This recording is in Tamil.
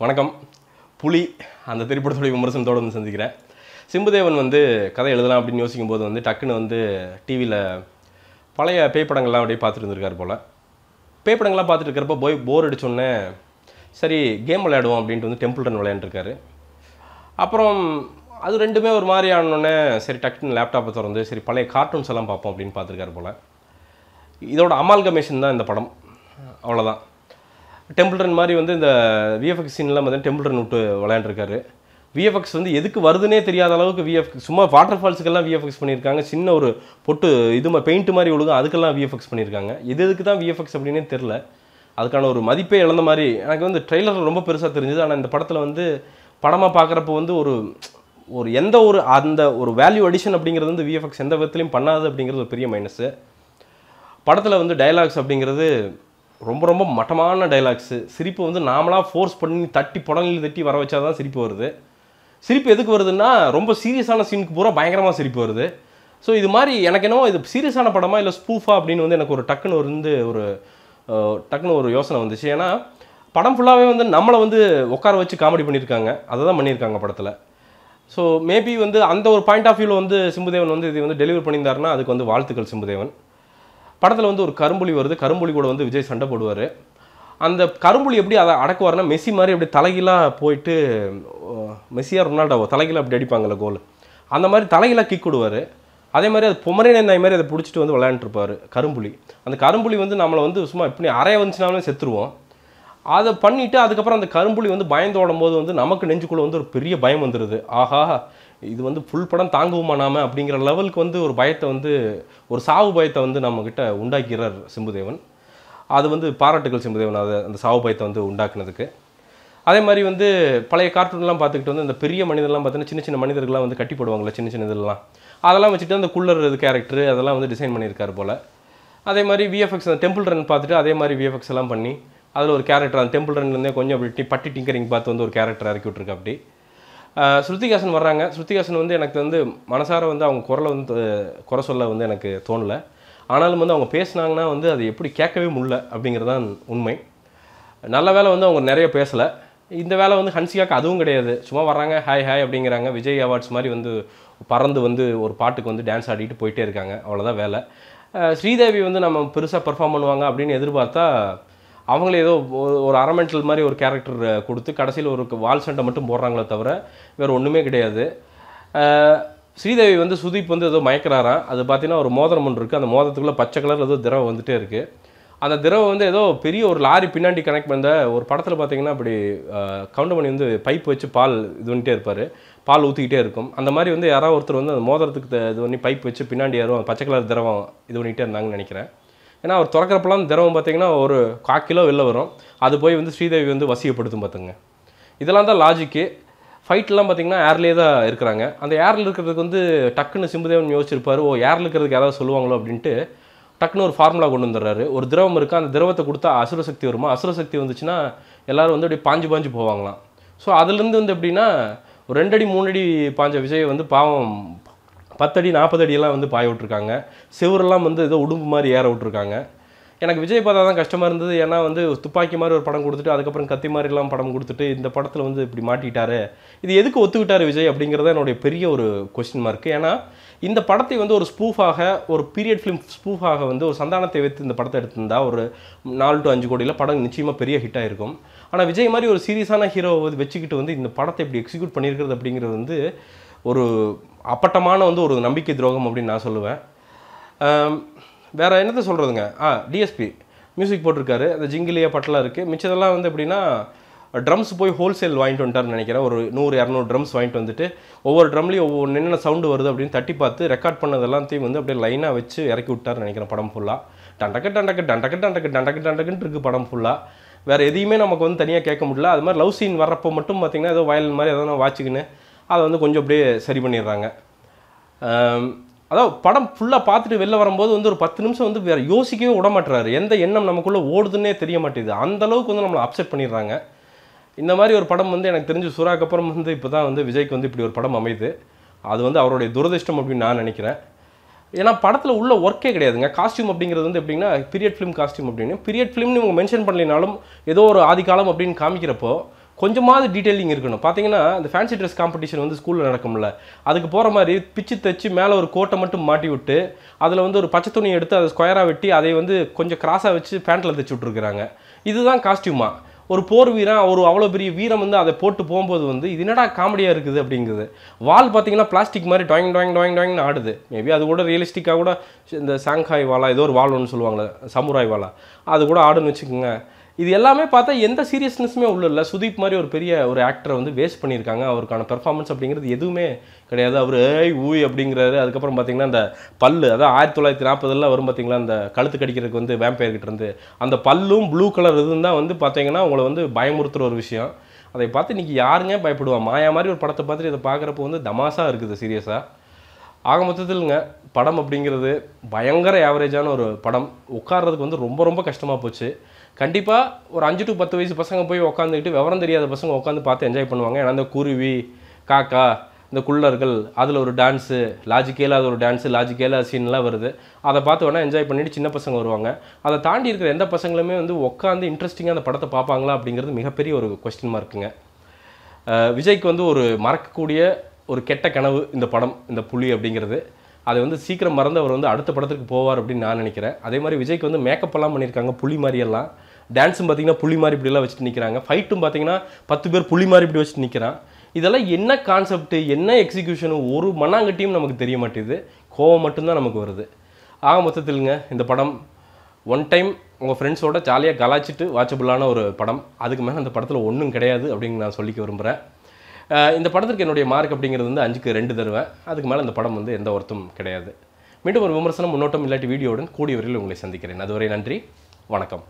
வணக்கம். புலி அந்த திரைப்படத்துடைய விமர்சனத்தோடு வந்து சந்திக்கிறேன். சிம்புதேவன் வந்து கதை எழுதலாம் அப்படின்னு யோசிக்கும் போது வந்து டக்குன்னு வந்து டிவியில் பழைய பேய்ப்படங்கள்லாம் அப்படியே பார்த்துட்டு இருந்திருக்காரு போல். பேய்ப்படங்கள்லாம் பார்த்துட்டு இருக்கிறப்ப போர் அடிச்சோடனே சரி கேம் விளையாடுவோம் அப்படின்ட்டு வந்து டெம்பிள் ரன் விளையாண்டுருக்காரு. அப்புறம் அது ரெண்டுமே ஒரு மாதிரி ஆனோடனே சரி டக்குன்னு லேப்டாப்பை திறந்து சரி பழைய கார்ட்டூன்ஸ் எல்லாம் பார்ப்போம் அப்படின்னு பார்த்துருக்காரு போல். இதோட அமால்கமேஷன் தான் இந்த படம், அவ்வளோதான். டெம்பிள் ரன் மாதிரி வந்து இந்த விஎஃப்எக்ஸ் சீன்லாம் பார்த்தீங்கன்னா டெம்பிள் ரன் விட்டு விளையாண்டுருக்காரு. விஎஃப்எக்ஸ் வந்து எதுக்கு வருதுன்னே தெரியாத அளவுக்கு விஎஃப்எக்ஸ், சும்மா வாட்டர் ஃபால்ஸுக்கெல்லாம் விஎஃப்எக்ஸ் பண்ணியிருக்காங்க. சின்ன ஒரு பொட்டு பெயிண்ட் மாதிரி ஒழுகும் அதுக்கெல்லாம் விஎஃப்எக்ஸ் பண்ணியிருக்காங்க. எதுக்கு தான் விஎஃப்எக்ஸ் அப்படின்னே தெரில. அதுக்கான ஒரு மதிப்பே இழந்த மாதிரி எனக்கு வந்து ட்ரெய்லரில் ரொம்ப பெருசாக தெரிஞ்சுது. ஆனால் இந்த படத்தில் வந்து படமாக பார்க்குறப்போ வந்து ஒரு எந்த ஒரு அந்த ஒரு வேல்யூ அடிஷன் அப்படிங்கிறது வந்து விஎஃப்எக்ஸ் எந்த விதத்துலையும் பண்ணாது அப்படிங்கிறது ஒரு பெரிய மைனஸு. படத்தில் வந்து டைலாக்ஸ் அப்படிங்கிறது ரொம்ப ரொம்ப மட்டமான டைலாக்ஸு. சிரிப்பு வந்து நாமளாக ஃபோர்ஸ் பண்ணி தட்டி புடங்களில் தட்டி வர வச்சா தான் சிரிப்பு வருது. சிரிப்பு எதுக்கு வருதுன்னா ரொம்ப சீரியஸான சீனுக்கு பூரா பயங்கரமாக சிரிப்பு வருது. ஸோ இது மாதிரி எனக்கு என்னவோ இது சீரியஸான படமா இல்லை ஸ்பூஃபா அப்படின்னு வந்து எனக்கு ஒரு டக்குன்னு ஒரு யோசனை வந்துச்சு. ஏன்னா படம் ஃபுல்லாகவே வந்து நம்மளை வந்து உட்கார வச்சு காமெடி பண்ணியிருக்காங்க, அதை தான் பண்ணியிருக்காங்க படத்தில். ஸோ மேபி வந்து அந்த ஒரு பாயிண்ட் ஆஃப் வியூவில் வந்து சிம்புதேவன் வந்து இது வந்து டெலிவரி பண்ணியிருந்தாருன்னா அதுக்கு வந்து வாழ்த்துக்கள் சிம்புதேவன். படத்தில் வந்து ஒரு கரும்புலி வருது. கரும்புலி கூட வந்து விஜய் சண்டை போடுவார். அந்த கரும்புலி எப்படி அதை அடக்குவார்னா மெஸ்ஸி மாதிரி அப்படி தலைகீழாக போயிட்டு, மெஸ்ஸியா ரொனால்டோ தலைகீழாக அப்படி அடிப்பாங்கள்ல கோல், அந்த மாதிரி தலைகீழாக கிக் விடுவார். அதே மாதிரி அது பொமரேனியன் நாய் மாதிரி அதை பிடிச்சிட்டு வந்து விளையாண்டுருப்பார் கரும்புலி. அந்த கரும்புலி வந்து நம்மளை வந்து சும்மா இப்படி அறைய வந்துச்சுனாலே செத்துருவோம். அதை பண்ணிவிட்டு அதுக்கப்புறம் அந்த கரும்புலி வந்து பயந்து ஓடும் போது வந்து நமக்கு நெஞ்சுக்குள்ளே வந்து ஒரு பெரிய பயம் வந்துடுது. ஆஹா, இது வந்து ஃபுல் படம் தாங்குவோமா நாம அப்படிங்கிற லெவலுக்கு வந்து ஒரு பயத்தை வந்து, ஒரு சாவு பயத்தை வந்து நம்மக்கிட்ட உண்டாக்கிறார் சிம்புதேவன். அது வந்து பாராட்டுகள் சிம்புதேவன் அதை அந்த சாவு பயத்தை வந்து உண்டாக்குனதுக்கு. அதே மாதிரி வந்து பழைய கார்ட்டூன்லாம் பார்த்துக்கிட்டு வந்து இந்த பெரிய மனிதர்லாம் பார்த்தீங்கன்னா சின்ன சின்ன மனிதர்கள்லாம் வந்து கட்டி போடுவாங்களே சின்ன சின்ன இதெல்லாம், அதெல்லாம் வச்சுட்டு அந்த குள்ளர் கேரக்டர் அதெல்லாம் வந்து டிசைன் பண்ணியிருக்காரு போல். அதே மாதிரி விஎஃப்எக்ஸ் அந்த டெம்பிள் ரன் பார்த்துட்டு அதே மாதிரி விஎஃப்எக்ஸ் எல்லாம் பண்ணி அதில் ஒரு கேரக்டர் அந்த டெம்பிள் ரன்லேருந்தே கொஞ்சம் அப்படி பட்டி டிங்கரிங் பார்த்து வந்து ஒரு கேரக்டர் இறக்கி விட்ருக்கு. அப்படி ஸ்ருதிஹாசன் வர்றாங்க. ஸ்ருதிஹாசன் வந்து எனக்கு வந்து மனசார வந்து அவங்க குரலை வந்து குறை சொல்ல வந்து எனக்கு தோணலை. ஆனாலும் வந்து அவங்க பேசுனாங்கன்னா வந்து அது எப்படி கேட்கவே முடியல அப்படிங்கிறது தான் உண்மை. நல்ல வேலை வந்து அவங்க நிறைய பேசலை. இந்த வேலை வந்து ஹன்சிகாக்கு அதுவும் கிடையாது. சும்மா வர்றாங்க ஹாய் ஹாய் அப்படிங்கிறாங்க. விஜய் அவார்ட்ஸ் மாதிரி வந்து பறந்து வந்து ஒரு பாட்டுக்கு வந்து டான்ஸ் ஆடிட்டு போயிட்டே இருக்காங்க, அவ்வளோதான் வேலை. ஸ்ரீதேவி வந்து நம்ம பெருசாக பெர்ஃபார்ம் பண்ணுவாங்க அப்படின்னு எதிர்பார்த்தா அவங்களே ஏதோ ஒரு அரமெண்டல் மாதிரி ஒரு கேரக்டர் கொடுத்து கடைசியில் ஒரு வால் சண்டை மட்டும் போடுறாங்களே தவிர வேறு ஒன்றுமே கிடையாது. ஸ்ரீதேவி வந்து சுதீப் வந்து ஏதோ மயக்கிறாராம். அது பார்த்தீங்கன்னா ஒரு மோதிரம் ஒன்று இருக்குது. அந்த மோதிரத்துக்குள்ளே பச்சை கலர் ஏதோ திரவம் வந்துகிட்டே இருக்குது. அந்த திரவம் வந்து ஏதோ பெரிய ஒரு லாரி பின்னாடி கனெக்ட் பண்ண ஒரு படத்தில் பார்த்தீங்கன்னா அப்படி கவுண்டமணி வந்து பைப் வச்சு பால் இது பண்ணிட்டே இருப்பார், பால் ஊற்றிக்கிட்டே இருக்கும். அந்த மாதிரி வந்து யாராவது ஒருத்தர் வந்து அந்த மோதிரத்துக்கு இது பண்ணி பைப் வச்சு பின்னாடி யாரும் பச்சை கலர் திரவம் இது பண்ணிகிட்டே இருந்தாங்கன்னு நினைக்கிறேன். ஏன்னா அவர் திறக்கிறப்பெல்லாம் திரவம் பார்த்தீங்கன்னா ஒரு 1/4 கிலோ வெளில வரும். அது போய் வந்து ஸ்ரீதேவி வந்து வசியப்படுத்தும் பார்த்துங்க. இதெல்லாம் தான் லாஜிக்கு. ஃபைட்லாம் பார்த்தீங்கன்னா ஏர்லேயே தான் இருக்கிறாங்க. அந்த ஏரில் இருக்கிறதுக்கு வந்து டக்குன்னு சிம்புதேவன் யோசிச்சிருப்பார், ஓ ஏரில் இருக்கிறதுக்கு யாராவது சொல்லுவாங்களோ அப்படின்ட்டு டக்குன்னு ஒரு ஃபார்முலா கொண்டு வந்துடுறாரு. ஒரு திரவம் இருக்குது, அந்த திரவத்தை கொடுத்தா அசுர சக்தி வருமா, அசுர சக்தி வந்துச்சுன்னா எல்லோரும் வந்து அப்படியே பாஞ்சு போவாங்களாம். ஸோ அதுலேருந்து வந்து எப்படின்னா ஒரு 2 அடி 3 அடி பாஞ்ச விஜய் வந்து பாவம் 10 அடி 40 அடியெல்லாம் வந்து பாய விட்ருக்காங்க. செவரெல்லாம் வந்து ஏதோ உடும்பு மாதிரி ஏற விட்ருக்காங்க. எனக்கு விஜய் பார்த்தா தான் கஷ்டமாக இருந்தது. ஏன்னா வந்து துப்பாக்கி மாதிரி ஒரு படம் கொடுத்துட்டு அதுக்கப்புறம் கத்தி மாதிரிலாம் படம் கொடுத்துட்டு இந்த படத்தில் வந்து இப்படி மாட்டிக்கிட்டாரு, இது எதுக்கு ஒத்துக்கிட்டார் விஜய் அப்படிங்கிறத என்னுடைய பெரிய ஒரு கொஸ்டின் மார்க்கு. ஏன்னா இந்த படத்தை வந்து ஒரு ஸ்பூஃபாக, ஒரு பீரியட் ஃபிலிம் ஸ்பூஃபாக வந்து ஒரு சந்தானத்தை வைத்து இந்த படத்தை எடுத்திருந்தா ஒரு 4 to 5 கோடியில் படம் நிச்சயமாக பெரிய ஹிட் ஆகிருக்கும். ஆனால் விஜய் மாதிரி ஒரு சீரியஸான ஹீரோவை வச்சுக்கிட்டு வந்து இந்த படத்தை இப்படி எக்ஸிக்யூட் பண்ணியிருக்கிறது அப்படிங்கிறது வந்து ஒரு அப்பட்டமான வந்து ஒரு நம்பிக்கை துரோகம் அப்படின்னு நான் சொல்லுவேன். வேறு என்னத்தை சொல்கிறதுங்க, டிஎஸ்பி மியூசிக் போட்டிருக்காரு, அந்த ஜிங்கிலியா பட்டெலாம் இருக்குது. மிச்சதெல்லாம் வந்து எப்படின்னா ட்ரம்ஸ் போய் ஹோல்சேல் வாங்கிட்டு வந்துட்டார்னு நினைக்கிறேன். ஒரு 100-200 ட்ரம்ஸ் வாங்கிட்டு வந்துட்டு ஒவ்வொரு ட்ரம்லேயும் ஒவ்வொரு என்னென்ன சவுண்டு வருது அப்படின்னு தட்டி ரெக்கார்ட் பண்ணதெல்லாத்தையும் வந்து அப்படியே லைனாக வச்சு இறக்கி விட்டார்னு நினைக்கிறேன். படம் ஃபுல்லாக டண்டக்குன்னு இருக்குது படம் ஃபுல்லாக. வேறு எதையுமே நமக்கு வந்து தனியாக கேட்க முடியல. அது மாதிரி லவ் சீன் வர்றப்போ மட்டும் பார்த்திங்கன்னா ஏதோ வயலின் மாதிரி எதோ வாட்சிக்கின்னு அதை வந்து கொஞ்சம் அப்படியே சரி பண்ணிடுறாங்க. அதாவது படம் ஃபுல்லாக பார்த்துட்டு வெளில வரும்போது வந்து ஒரு 10 நிமிஷம் வந்து வேறு யோசிக்கவே விட மாட்டுறாரு. எந்த எண்ணம் நமக்குள்ளே ஓடுதுன்னே தெரிய மாட்டேங்குது. அந்தளவுக்கு வந்து நம்மளை அப்செட் பண்ணிடுறாங்க. இந்த மாதிரி ஒரு படம் வந்து எனக்கு தெரிஞ்சு சூராக்கு அப்புறம் வந்து இப்போ தான் வந்து விஜய்க்கு வந்து இப்படி ஒரு படம் அமையுது. அது வந்து அவருடைய துரதிர்ஷ்டம் அப்படின்னு நான் நினைக்கிறேன். ஏன்னா படத்தில் உள்ள ஒர்க்கே கிடையாதுங்க. காஸ்டியூம் அப்படிங்கிறது வந்து எப்படின்னா பீரியட் ஃபிலிம் காஸ்டியூம் அப்படின்னு பீரியட் ஃபிலிம்னு இவங்க மென்ஷன் பண்ணலினாலும் ஏதோ ஒரு ஆதிகாலம் அப்படின்னு காமிக்கிறப்போ கொஞ்சமாவது டீட்டெயிலிங் இருக்கணும். பார்த்தீங்கன்னா இந்த ஃபேன்சி ட்ரெஸ் காம்படிஷன் வந்து ஸ்கூலில் நடக்கும்ல, அதுக்கு போகிற மாதிரி பிச்சு தைச்சு மேலே ஒரு கோட்டை மட்டும் மாட்டி விட்டு அதில் வந்து ஒரு பச்சை துணி எடுத்து அதை ஸ்கொயராக வெட்டி அதை வந்து கொஞ்சம் கிராஸாக வச்சு பேண்ட்டில் தைச்சு விட்ருக்குறாங்க. இதுதான் காஸ்டியூமா? ஒரு போர் வீரன் அவ்வளோ பெரிய வீரம் வந்து அதை போட்டு போகும்போது வந்து இது என்னடா காமெடியாக இருக்குது அப்படிங்குது. வால் பார்த்தீங்கன்னா பிளாஸ்டிக் மாதிரி டாயிங் டாயிங் டாயிங் டாயிங்னு ஆடுது. மேபி அது கூட ரியலிஸ்டிக்காக கூட இந்த சாங்காய் வாலா ஏதோ ஒரு வால் ஒன்று சொல்லுவாங்களே, சமுராய் வாலா, அது கூட ஆடுன்னு வச்சுக்கோங்க. இது எல்லாமே பார்த்தா எந்த சீரியஸ்னஸுமே உள்ள இல்லை. சுதீப் மாதிரி ஒரு பெரிய ஒரு ஆக்டரை வந்து வேஸ்ட் பண்ணியிருக்காங்க. அவருக்கான பெர்ஃபார்மன்ஸ் அப்படிங்கிறது எதுவுமே கிடையாது. அவர் ஏய் ஊய் அப்படிங்கிறாரு. அதுக்கப்புறம் பார்த்தீங்கன்னா அந்த பல்லு, அதான் 1940 வரும் பார்த்தீங்களா, அந்த கழுத்து கடிக்கிறதுக்கு வந்து வேம்பயர் கிட்ட இருந்து அந்த பல்லும் ப்ளூ கலர் இதுன்னு தான் வந்து பார்த்தீங்கன்னா உங்களை வந்து பயமுறுத்துகிற ஒரு விஷயம். அதை பார்த்து இன்றைக்கி யாருங்க பயப்படுவா? மாயா மாதிரி ஒரு படத்தை பார்த்துட்டு இதை பார்க்குறப்போ வந்து தமாசாக இருக்குது சீரியஸாக. ஆக மொத்தத்தில்ங்க படம் அப்படிங்கிறது பயங்கர ஆவரேஜான ஒரு படம். உட்கார்றதுக்கு வந்து ரொம்ப ரொம்ப கஷ்டமாக போச்சு. கண்டிப்பாக ஒரு 5 to 10 வயசு பசங்க போய் உட்காந்துக்கிட்டு விவரம் தெரியாத பசங்க உட்காந்து பார்த்து என்ஜாய் பண்ணுவாங்க. ஏன்னா அந்த குருவி, காக்கா, இந்த குள்ளர்கள், அதில் ஒரு டான்ஸு, லாஜிக்கேல அது ஒரு டான்ஸு, லாஜிக்கேல சீன்லாம் வருது. அதை பார்த்து வேணால் என்ஜாய் பண்ணிவிட்டு சின்ன பசங்க வருவாங்க. அதை தாண்டி இருக்கிற எந்த பசங்களுமே வந்து உட்காந்து இன்ட்ரெஸ்டிங்காக அந்த படத்தை பார்ப்பாங்களா அப்படிங்கிறது மிகப்பெரிய ஒரு கொஸ்டின் மார்க்குங்க. விஜய்க்கு வந்து ஒரு மறக்கக்கூடிய ஒரு கெட்ட கனவு இந்த படம், இந்த புலி அப்படிங்கிறது. அதை வந்து சீக்கிரம் மறந்து அவர் வந்து அடுத்த படத்துக்கு போவார் அப்படின்னு நான் நினைக்கிறேன். அதே மாதிரி விஜய்க்கு வந்து மேக்கப் எல்லாம் பண்ணியிருக்காங்க புலி மாதிரியெல்லாம். டான்ஸும் பார்த்தீங்கன்னா புலி மாதிரி இப்படிலாம் வச்சுட்டு நிற்கிறாங்க. ஃபைட்டும் பார்த்தீங்கன்னா 10 பேர் புலி மாதிரி இப்படி வச்சுட்டு நிற்கிறான். இதெல்லாம் என்ன கான்செப்ட்டு, என்ன எக்ஸிக்யூஷனு, ஒரு மண்ணாங்கட்டியும் நமக்கு தெரிய மாட்டேங்குது. கோவம் மட்டும்தான் நமக்கு வருது. ஆக மொத்தத்தில்ங்க இந்த படம் ஒன் டைம் உங்கள் ஃப்ரெண்ட்ஸோட ஜாலியாக கலாச்சிட்டு வாட்சபுளான ஒரு படம். அதுக்கு மேலே அந்த படத்தில் ஒன்றும் கிடையாது அப்படின்னு நான் சொல்லிக்க விரும்புகிறேன். இந்த படத்திற்கு என்னுடைய மார்க் அப்படிங்கிறது வந்து 5க்கு 2 தருவேன். அதுக்கு மேலே இந்த படம் வந்து எந்த ஒர்த்தும் கிடையாது. மீண்டும் ஒரு விமர்சனம், முன்னோட்டம் இல்லாட்டி வீடியோவுடன் கூடிய விரைவில் உங்களை சந்திக்கிறேன். அதுவரை நன்றி, வணக்கம்.